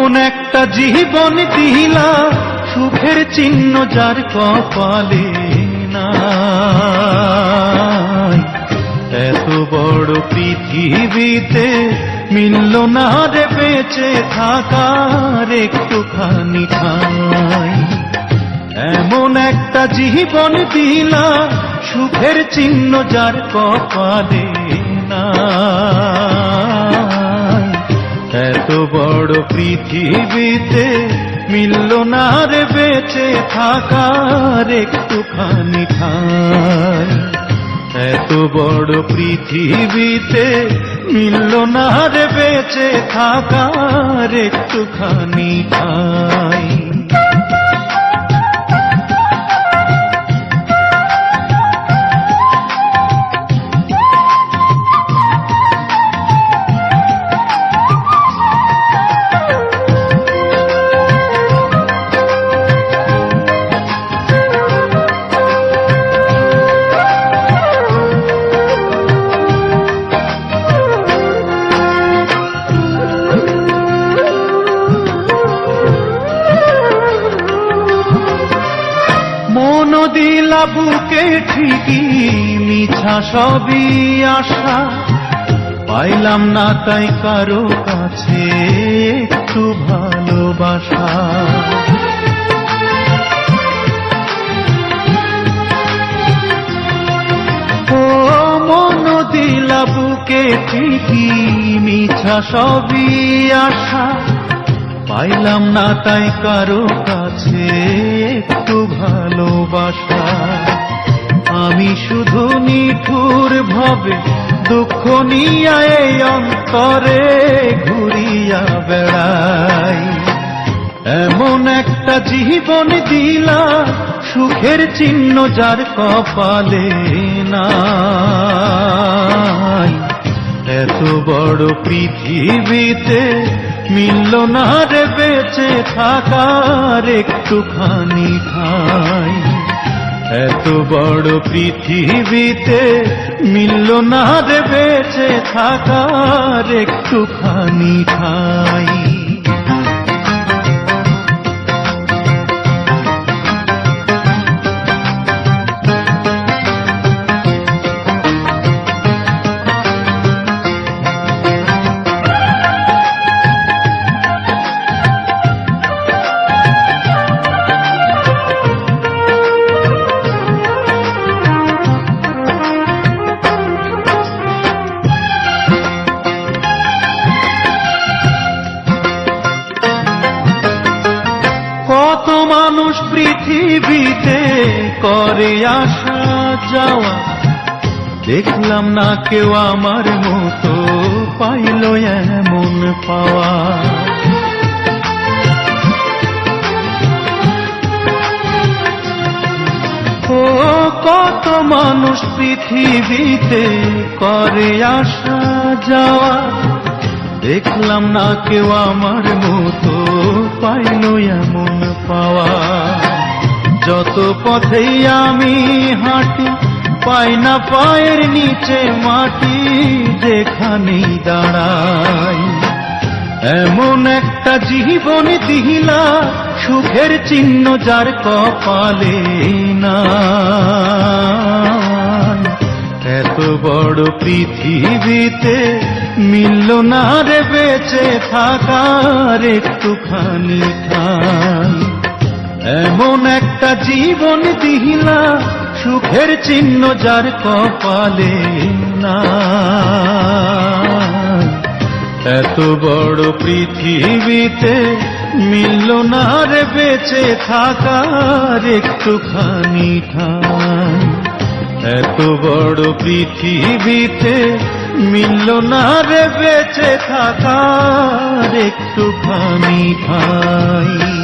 এমন একটা জীবন দিলা সুখের চিহ্ন যার কপালে নাই। এত বড় পৃথিবীতে মিলল না রে বেঁচে থাকার একটুখানি ঠাঁই। এমন একটা জীবন দিলা সুখের চিহ্ন যার কপালে নাই। এত বড় পৃথিবীতে মিলল না রে বেঁচে থাকার একটুখানি ঠাঁই। এত বড় পৃথিবীতে মিলল না রে বেঁচে থাকার একটুখানি ঠাঁই। দিলা বুকে ঠিকই মিছা সবই আশা, পাইলাম না তাই কারো কাছে একটু ভালোবাসা। ও মন দিলা বুকে ঠিকই মিছা সবই আশা, পাইলাম না তাই কারো কাছে একটু ভালোবাসা। আমি শুধু নিঠুর ভাবে দুঃখ নিয়া এই অন্তরে ঘুরিয়া বেড়াই। এমন একটা জীবন দিলা সুখের চিহ্ন যার কপালে নাই। এত বড় পৃথিবীতে মিলল না রে বেঁচে থাকার একটুখানি ঠাঁই। এত বড় পৃথিবীতে মিলল না রে বেঁচে থাকার একটুখানি ঠাঁই। কত মানুষ পৃথিবীতে করে আসা যাওয়া, দেখলাম না কেউ আমার মতো পাইল এমন পাওয়া। ও কত মানুষ পৃথিবীতে করে আসা যাওয়া, দেখলাম না কেউ আমার মতো পাইল এমন পাওয়া। যত পথেই আমি হাঁটি পাই না পায়ের নিচে মাটি, যেখানেই দাঁড়াই। এমন একটা জীবন দিলা সুখের চিহ্ন যার কপালে নাই। এত বড় পৃথিবীতে মিলল না রে বেঁচে থাকার একটুখানি ঠাঁই। এমন একটা জীবন দিলা সুখের চিহ্ন যার কপালে নাই। এত বড় পৃথিবীতে মিলল না রে বেঁচে থাকার একটুখানি ঠাঁই। এত বড় পৃথিবীতে মিলল না রে বেঁচে থাকার একটুখানি ঠাঁই।